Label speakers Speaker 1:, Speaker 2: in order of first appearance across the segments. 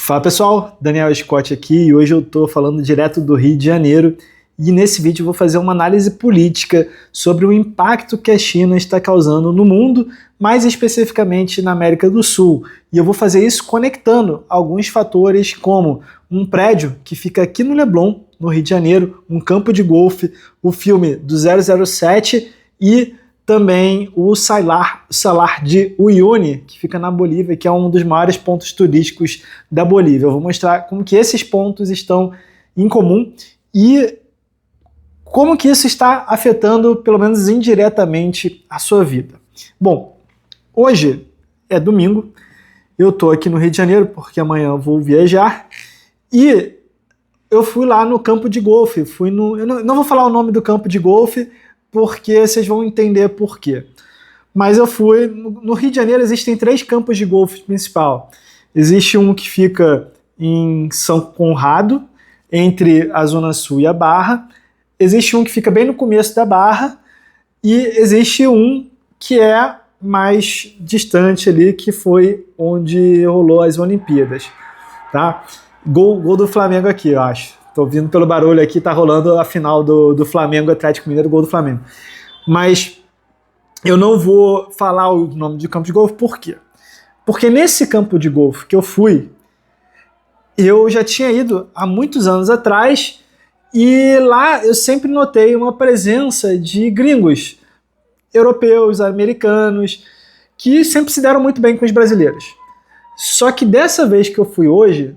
Speaker 1: Fala pessoal, Daniel Scott aqui e hoje eu estou falando direto do Rio de Janeiro e nesse vídeo eu vou fazer uma análise política sobre o impacto que a China está causando no mundo, mais especificamente na América do Sul. E eu vou fazer isso conectando alguns fatores como um prédio que fica aqui no Leblon, no Rio de Janeiro, um campo de golfe, o filme do 007 e também o Salar de Uyuni, que fica na Bolívia, que é um dos maiores pontos turísticos da Bolívia. Eu vou mostrar como que esses pontos estão em comum e como que isso está afetando, pelo menos indiretamente, a sua vida. Bom, hoje é domingo, eu estou aqui no Rio de Janeiro porque amanhã eu vou viajar e eu fui lá no campo de golfe, eu não vou falar o nome do campo de golfe, porque vocês vão entender por quê. Mas eu fui... No Rio de Janeiro existem 3 campos de golfe principal. Existe um que fica em São Conrado, entre a Zona Sul e a Barra. Existe um que fica bem no começo da Barra. E existe um que é mais distante ali, que foi onde rolou as Olimpíadas. Tá? Gol do Flamengo aqui, eu acho. Tô ouvindo pelo barulho aqui, tá rolando a final do Flamengo, Atlético Mineiro, gol do Flamengo. Mas eu não vou falar o nome de campo de golfe, por quê? Porque nesse campo de golfe que eu fui, eu já tinha ido há muitos anos atrás e lá eu sempre notei uma presença de gringos, europeus, americanos, que sempre se deram muito bem com os brasileiros. Só que dessa vez que eu fui hoje,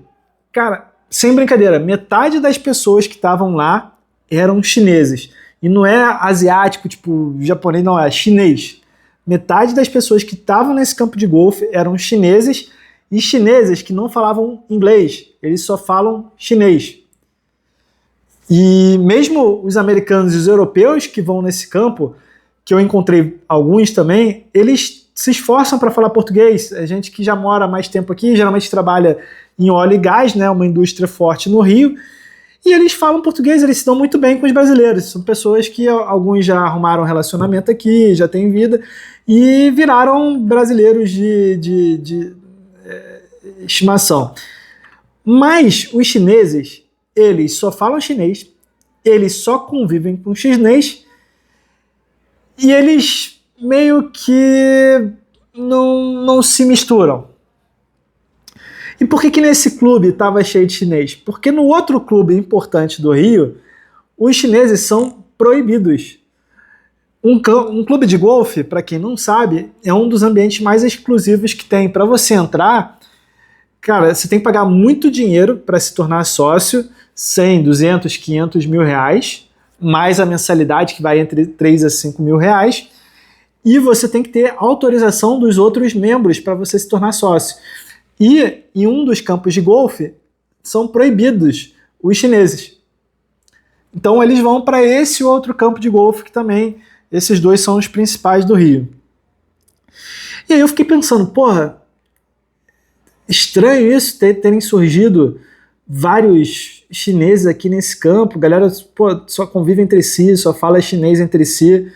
Speaker 1: cara, sem brincadeira, metade das pessoas que estavam lá eram chineses. E não é asiático, tipo japonês, não, é chinês. Metade das pessoas que estavam nesse campo de golfe eram chineses e chineses que não falavam inglês, eles só falam chinês. E mesmo os americanos e os europeus que vão nesse campo, que eu encontrei alguns também, eles se esforçam para falar português. A gente que já mora mais tempo aqui, geralmente trabalha em óleo e gás, né, uma indústria forte no Rio, e eles falam português, eles se dão muito bem com os brasileiros. São pessoas que alguns já arrumaram relacionamento aqui, já têm vida, e viraram brasileiros de estimação. Mas os chineses, eles só falam chinês, eles só convivem com chinês, e eles meio que não se misturam. E por que nesse clube estava cheio de chinês? Porque no outro clube importante do Rio, os chineses são proibidos. Um clube de golfe, para quem não sabe, é um dos ambientes mais exclusivos que tem. Para você entrar, cara, você tem que pagar muito dinheiro para se tornar sócio, 100, 200, 500 mil reais, mais a mensalidade que vai entre 3 a 5 mil reais, e você tem que ter autorização dos outros membros para você se tornar sócio. E em um dos campos de golfe são proibidos os chineses. Então eles vão para esse outro campo de golfe que também, esses dois são os principais do Rio. E aí eu fiquei pensando, porra, estranho isso, terem surgido vários chineses aqui nesse campo, galera só convive entre si, só fala chinês entre si.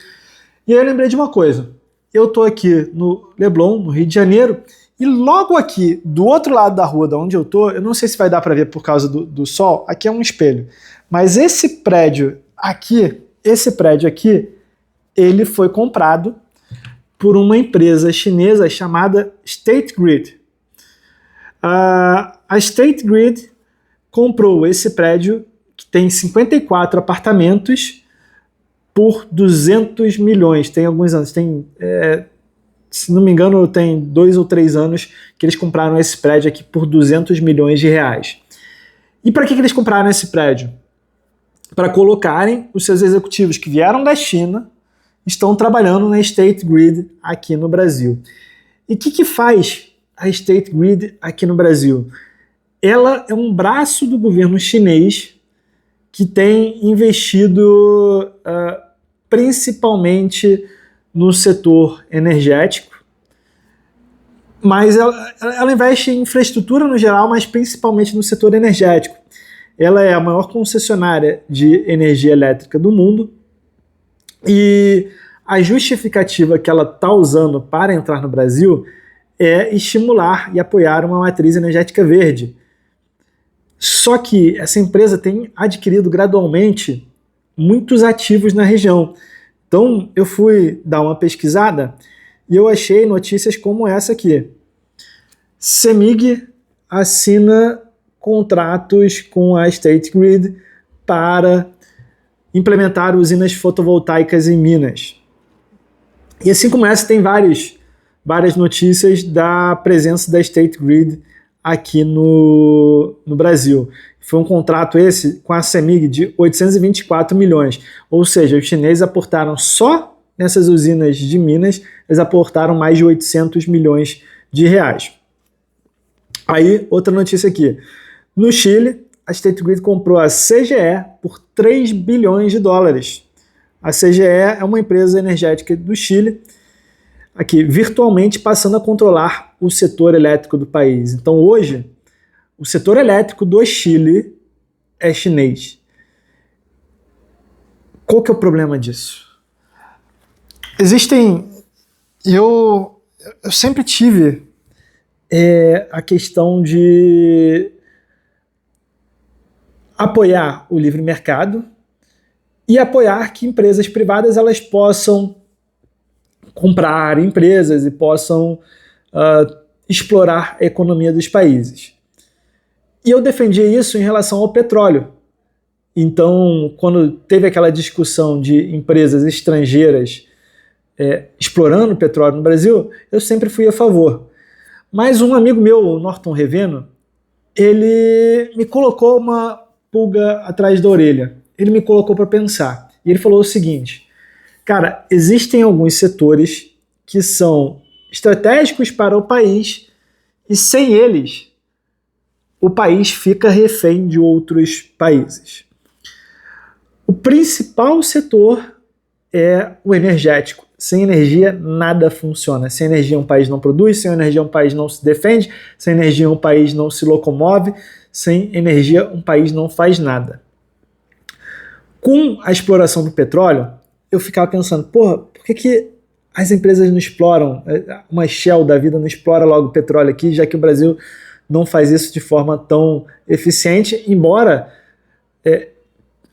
Speaker 1: E aí eu lembrei de uma coisa, eu tô aqui no Leblon, no Rio de Janeiro, e logo aqui, do outro lado da rua, da onde eu tô, eu não sei se vai dar para ver por causa do sol, aqui é um espelho, mas esse prédio aqui, ele foi comprado por uma empresa chinesa chamada State Grid. A State Grid comprou esse prédio, que tem 54 apartamentos, por 200 milhões, tem alguns anos, se não me engano, tem 2 ou 3 anos que eles compraram esse prédio aqui por 200 milhões de reais. E para que eles compraram esse prédio? Para colocarem os seus executivos que vieram da China, estão trabalhando na State Grid aqui no Brasil. E o que faz a State Grid aqui no Brasil? Ela é um braço do governo chinês que tem investido principalmente no setor energético, mas ela investe em infraestrutura no geral, mas principalmente no setor energético. Ela é a maior concessionária de energia elétrica do mundo e a justificativa que ela está usando para entrar no Brasil é estimular e apoiar uma matriz energética verde, Só que essa empresa tem adquirido gradualmente muitos ativos na região. Então eu fui dar uma pesquisada e eu achei notícias como essa aqui. CEMIG assina contratos com a State Grid para implementar usinas fotovoltaicas em Minas. E assim como essa, tem várias notícias da presença da State Grid aqui no Brasil. Foi um contrato esse com a CEMIG de 824 milhões. Ou seja, os chineses aportaram só nessas usinas de Minas, eles aportaram mais de 800 milhões de reais. Aí, outra notícia aqui. No Chile, a State Grid comprou a CGE por 3 bilhões de dólares. A CGE é uma empresa energética do Chile, aqui virtualmente passando a controlar o setor elétrico do país. Então hoje, o setor elétrico do Chile é chinês. Qual que é o problema disso? Eu sempre tive a questão de apoiar o livre mercado e apoiar que empresas privadas elas possam comprar empresas e possam explorar a economia dos países. E eu defendia isso em relação ao petróleo. Então, quando teve aquela discussão de empresas estrangeiras explorando o petróleo no Brasil, eu sempre fui a favor. Mas um amigo meu, o Norton Reveno, ele me colocou uma pulga atrás da orelha. Ele me colocou para pensar. E ele falou o seguinte: cara, existem alguns setores que são estratégicos para o país e sem eles o país fica refém de outros países. O principal setor é o energético. Sem energia nada funciona. Sem energia um país não produz, sem energia um país não se defende, sem energia um país não se locomove, sem energia um país não faz nada. Com a exploração do petróleo, eu ficava pensando, porra, por que as empresas não exploram, uma Shell da vida não explora logo o petróleo aqui, já que o Brasil não faz isso de forma tão eficiente, embora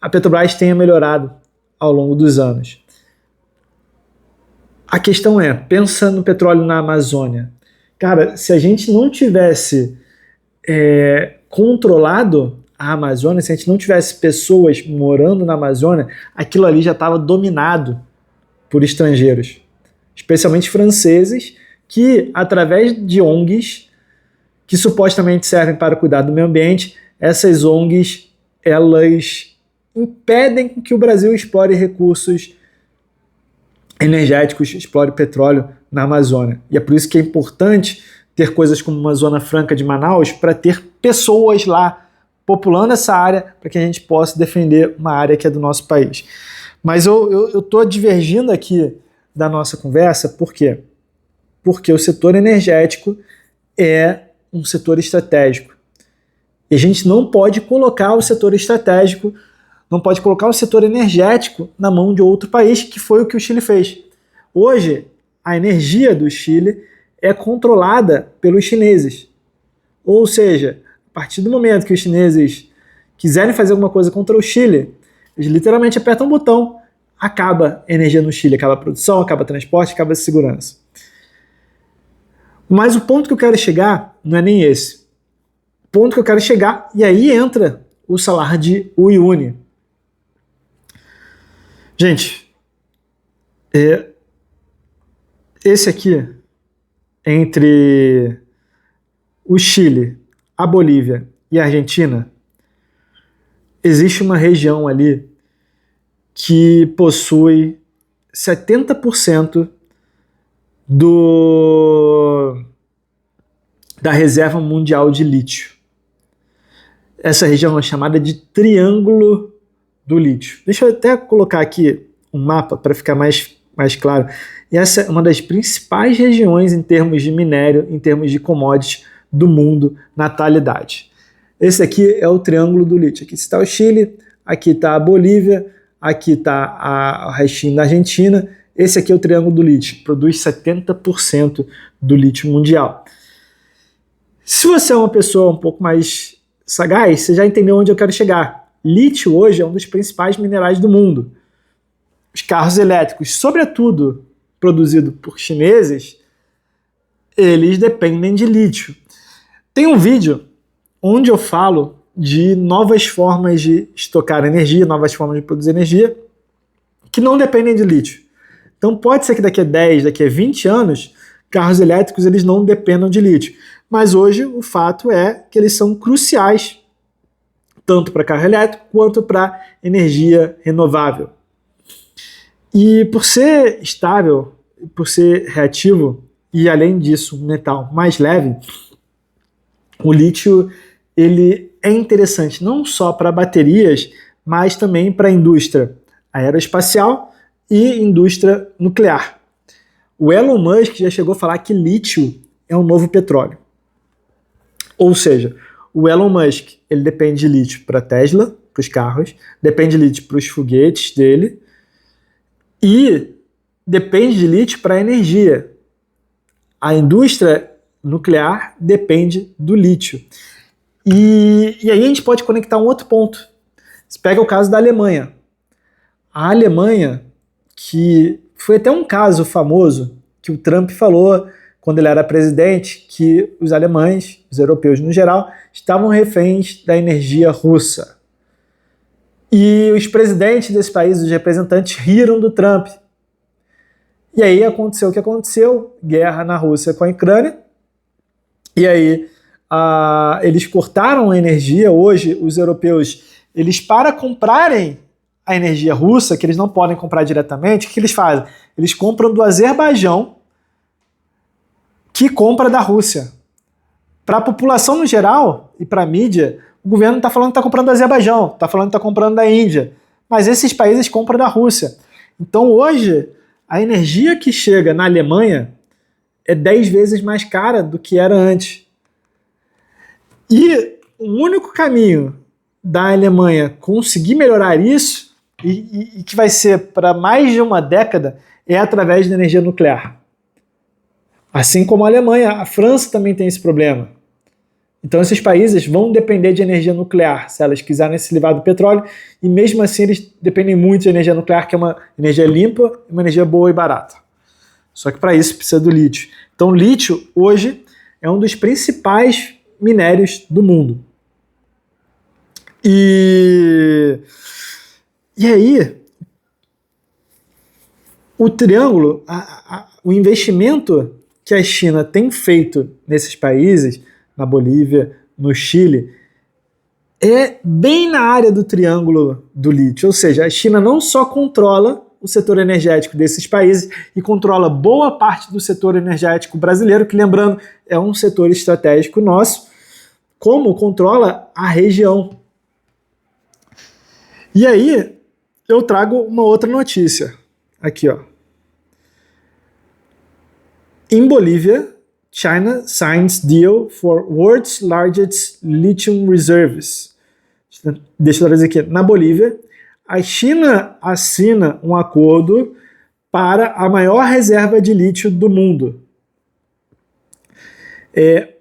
Speaker 1: a Petrobras tenha melhorado ao longo dos anos. A questão é, pensa no petróleo na Amazônia. Cara, se a gente não tivesse controlado a Amazônia, se a gente não tivesse pessoas morando na Amazônia, aquilo ali já estava dominado por estrangeiros, especialmente franceses, que através de ONGs, que supostamente servem para cuidar do meio ambiente, essas ONGs, elas impedem que o Brasil explore recursos energéticos, explore petróleo na Amazônia. E é por isso que é importante ter coisas como uma Zona Franca de Manaus, para ter pessoas lá populando essa área, para que a gente possa defender uma área que é do nosso país. Mas eu estou divergindo aqui da nossa conversa, por quê? Porque o setor energético é um setor estratégico. E a gente não pode colocar o setor estratégico, não pode colocar o setor energético na mão de outro país, que foi o que o Chile fez. Hoje, a energia do Chile é controlada pelos chineses. Ou seja, a partir do momento que os chineses quiserem fazer alguma coisa contra o Chile, eles literalmente apertam um botão, acaba a energia no Chile, acaba a produção, acaba o transporte, acaba a segurança. Mas o ponto que eu quero chegar não é nem esse. O ponto que eu quero chegar, e aí entra o Salar de Uyuni. Gente, esse aqui, entre o Chile, a Bolívia e a Argentina, existe uma região ali que possui 70% da reserva mundial de lítio. Essa região é chamada de Triângulo do Lítio. Deixa eu até colocar aqui um mapa para ficar mais claro. E essa é uma das principais regiões em termos de minério, em termos de commodities do mundo na atualidade. Esse aqui é o Triângulo do Lítio. Aqui está o Chile, aqui está a Bolívia, aqui está o restinho da Argentina. Esse aqui é o Triângulo do Lítio, produz 70% do lítio mundial. Se você é uma pessoa um pouco mais sagaz, você já entendeu onde eu quero chegar. Lítio hoje é um dos principais minerais do mundo. Os carros elétricos, sobretudo produzidos por chineses, eles dependem de lítio. Tem um vídeo onde eu falo de novas formas de estocar energia, novas formas de produzir energia, que não dependem de lítio. Então pode ser que daqui a 10, daqui a 20 anos, carros elétricos eles não dependam de lítio. Mas hoje o fato é que eles são cruciais, tanto para carro elétrico quanto para energia renovável. E por ser estável, por ser reativo, e além disso, um metal mais leve, o lítio ele é interessante não só para baterias, mas também para a indústria aeroespacial e indústria nuclear. O Elon Musk já chegou a falar que lítio é um novo petróleo. Ou seja, o Elon Musk ele depende de lítio para a Tesla, para os carros, depende de lítio para os foguetes dele e depende de lítio para a energia. A indústria nuclear depende do lítio. E aí a gente pode conectar um outro ponto. Você pega o caso da Alemanha. A Alemanha, que foi até um caso famoso, que o Trump falou quando ele era presidente, que os alemães, os europeus no geral, estavam reféns da energia russa. E os presidentes desse país, os representantes, riram do Trump. E aí aconteceu o que aconteceu, guerra na Rússia com a Ucrânia, e aí eles cortaram a energia. Hoje os europeus, eles para comprarem a energia russa, que eles não podem comprar diretamente, o que eles fazem? Eles compram do Azerbaijão, que compra da Rússia. Para a população no geral e para a mídia, o governo está falando que está comprando do Azerbaijão, está falando que está comprando da Índia, mas esses países compram da Rússia. Então hoje, a energia que chega na Alemanha é 10 vezes mais cara do que era antes. E o único caminho da Alemanha conseguir melhorar isso, e que vai ser para mais de uma década, é através da energia nuclear. Assim como a Alemanha, a França também tem esse problema. Então esses países vão depender de energia nuclear, se elas quiserem se livrar do petróleo, e mesmo assim eles dependem muito de energia nuclear, que é uma energia limpa, uma energia boa e barata. Só que para isso precisa do lítio. Então o lítio hoje é um dos principais minérios do mundo. E aí, o triângulo, o investimento que a China tem feito nesses países, na Bolívia, no Chile, é bem na área do triângulo do lítio. Ou seja, a China não só controla o setor energético desses países e controla boa parte do setor energético brasileiro, que, lembrando, é um setor estratégico nosso, como controla a região. E aí, eu trago uma outra notícia. Aqui, ó. Em Bolívia, China signs deal for world's largest lithium reserves. Deixa eu traduzir aqui. Na Bolívia, a China assina um acordo para a maior reserva de lítio do mundo.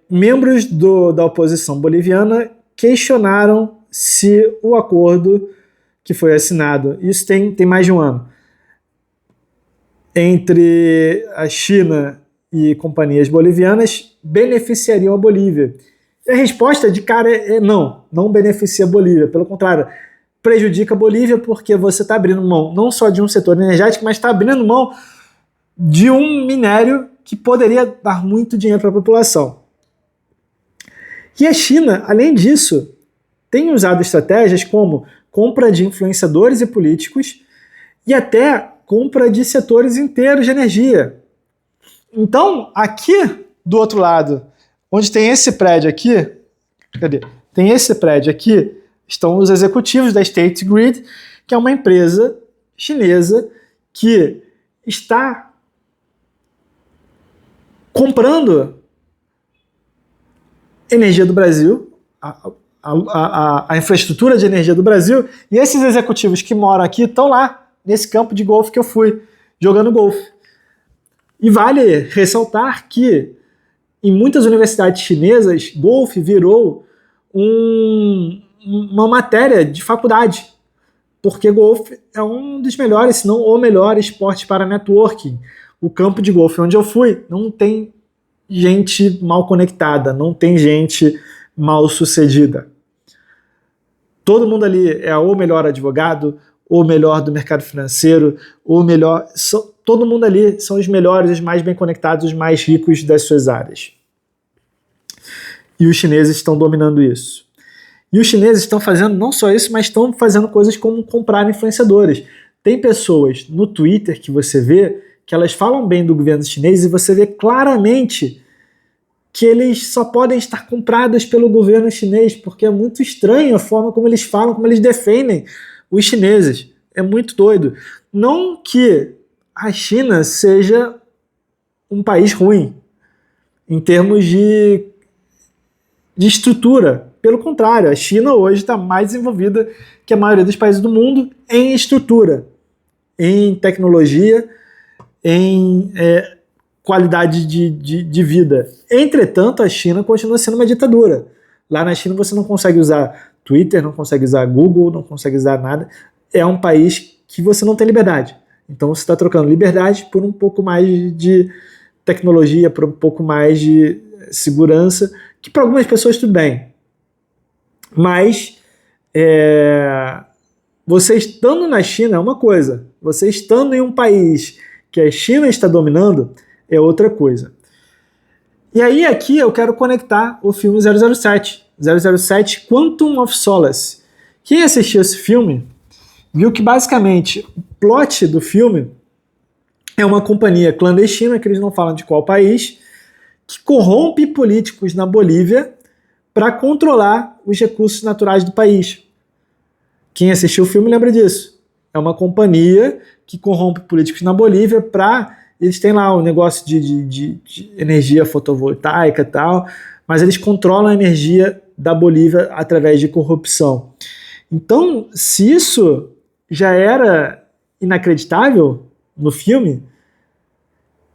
Speaker 1: Membros da oposição boliviana questionaram se o acordo que foi assinado, isso tem mais de um ano, entre a China e companhias bolivianas, beneficiariam a Bolívia. E a resposta de cara é não, não beneficia a Bolívia. Pelo contrário, prejudica a Bolívia porque você está abrindo mão não só de um setor energético, mas está abrindo mão de um minério que poderia dar muito dinheiro para a população. E a China, além disso, tem usado estratégias como compra de influenciadores e políticos e até compra de setores inteiros de energia. Então, aqui do outro lado, onde tem esse prédio aqui, tem esse prédio aqui, estão os executivos da State Grid, que é uma empresa chinesa que está comprando energia do Brasil, a infraestrutura de energia do Brasil, e esses executivos que moram aqui estão lá, nesse campo de golfe que eu fui, jogando golfe. E vale ressaltar que em muitas universidades chinesas, golfe virou uma matéria de faculdade, porque golfe é um dos melhores, se não o melhor esporte para networking. O campo de golfe onde eu fui não tem gente mal conectada, não tem gente mal sucedida. Todo mundo ali é o melhor advogado, o melhor do mercado financeiro, o melhor. Todo mundo ali são os melhores, os mais bem conectados, os mais ricos das suas áreas. E os chineses estão dominando isso. E os chineses estão fazendo não só isso, mas estão fazendo coisas como comprar influenciadores. Tem pessoas no Twitter que você vê que elas falam bem do governo chinês e você vê claramente que eles só podem estar comprados pelo governo chinês, porque é muito estranho a forma como eles falam, como eles defendem os chineses. É muito doido. Não que a China seja um país ruim em termos de estrutura. Pelo contrário, a China hoje está mais desenvolvida que a maioria dos países do mundo em estrutura, em tecnologia, em qualidade de vida. Entretanto, a China continua sendo uma ditadura. Lá na China você não consegue usar Twitter, não consegue usar Google, não consegue usar nada. É um país que você não tem liberdade. Então você está trocando liberdade por um pouco mais de tecnologia, por um pouco mais de segurança, que para algumas pessoas tudo bem. Mas você estando na China é uma coisa, você estando em um país que a China está dominando é outra coisa. E aí aqui eu quero conectar o filme 007 Quantum of Solace. Quem assistiu esse filme viu que basicamente o plot do filme é uma companhia clandestina, que eles não falam de qual país, que corrompe políticos na Bolívia para controlar os recursos naturais do país. Quem assistiu o filme lembra disso. É uma companhia que corrompe políticos na Bolívia para... Eles têm lá um negócio de energia fotovoltaica e tal, mas eles controlam a energia da Bolívia através de corrupção. Então, se isso já era inacreditável no filme,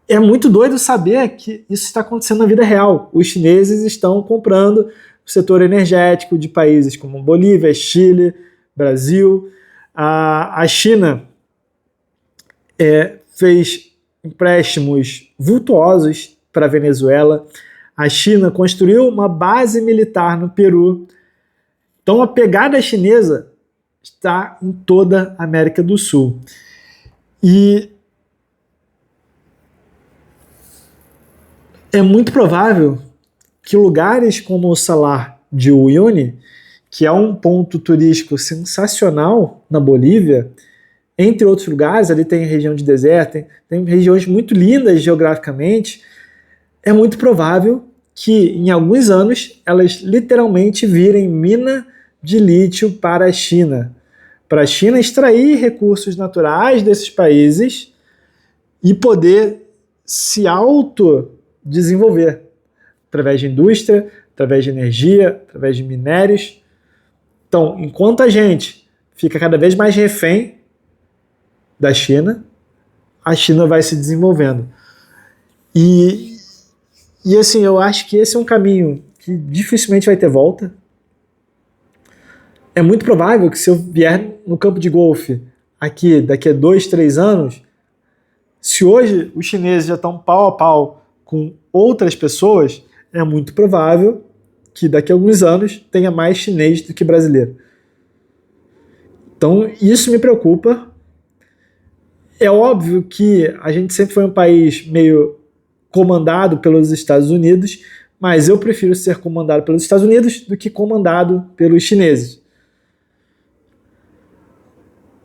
Speaker 1: é muito doido saber que isso está acontecendo na vida real. Os chineses estão comprando o setor energético de países como Bolívia, Chile, Brasil. A China fez empréstimos vultuosos para a Venezuela. A China construiu uma base militar no Peru. Então a pegada chinesa está em toda a América do Sul. E é muito provável que lugares como o Salar de Uyuni, que é um ponto turístico sensacional na Bolívia, entre outros lugares, ali tem região de deserto, tem regiões muito lindas geograficamente, é muito provável que em alguns anos elas literalmente virem mina de lítio para a China. Para a China extrair recursos naturais desses países e poder se autodesenvolver através de indústria, através de energia, através de minérios. Então, enquanto a gente fica cada vez mais refém da China, a China vai se desenvolvendo. E assim, eu acho que esse é um caminho que dificilmente vai ter volta. É muito provável que se eu vier no campo de golfe aqui daqui a 2, 3 anos, se hoje os chineses já estão pau a pau com outras pessoas, é muito provável que daqui a alguns anos tenha mais chinês do que brasileiro. Então isso me preocupa. É óbvio que a gente sempre foi um país meio comandado pelos Estados Unidos, mas eu prefiro ser comandado pelos Estados Unidos do que comandado pelos chineses.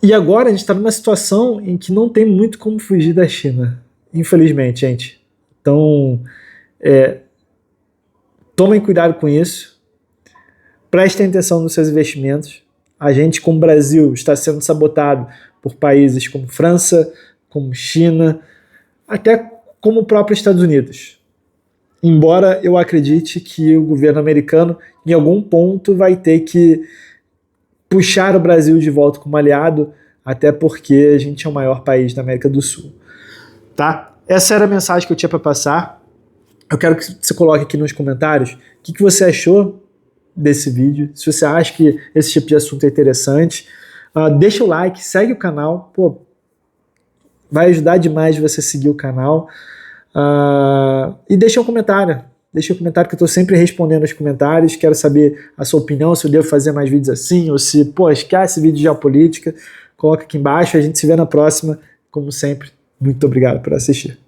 Speaker 1: E agora a gente está numa situação em que não tem muito como fugir da China, infelizmente, gente. Então, tomem cuidado com isso, prestem atenção nos seus investimentos. A gente, como Brasil, está sendo sabotado por países como França, como China, até como o próprio Estados Unidos. Embora eu acredite que o governo americano, em algum ponto, vai ter que puxar o Brasil de volta como aliado, até porque a gente é o maior país da América do Sul. Tá? Essa era a mensagem que eu tinha para passar. Eu quero que você coloque aqui nos comentários o que você achou desse vídeo. Se você acha que esse tipo de assunto é interessante, deixa o like, segue o canal, pô, vai ajudar demais você seguir o canal. E deixa um comentário. Deixa um comentário que eu estou sempre respondendo os comentários. Quero saber a sua opinião, se eu devo fazer mais vídeos assim, ou se, pô, esquece vídeo de geopolítica. Coloca aqui embaixo. A gente se vê na próxima. Como sempre, muito obrigado por assistir.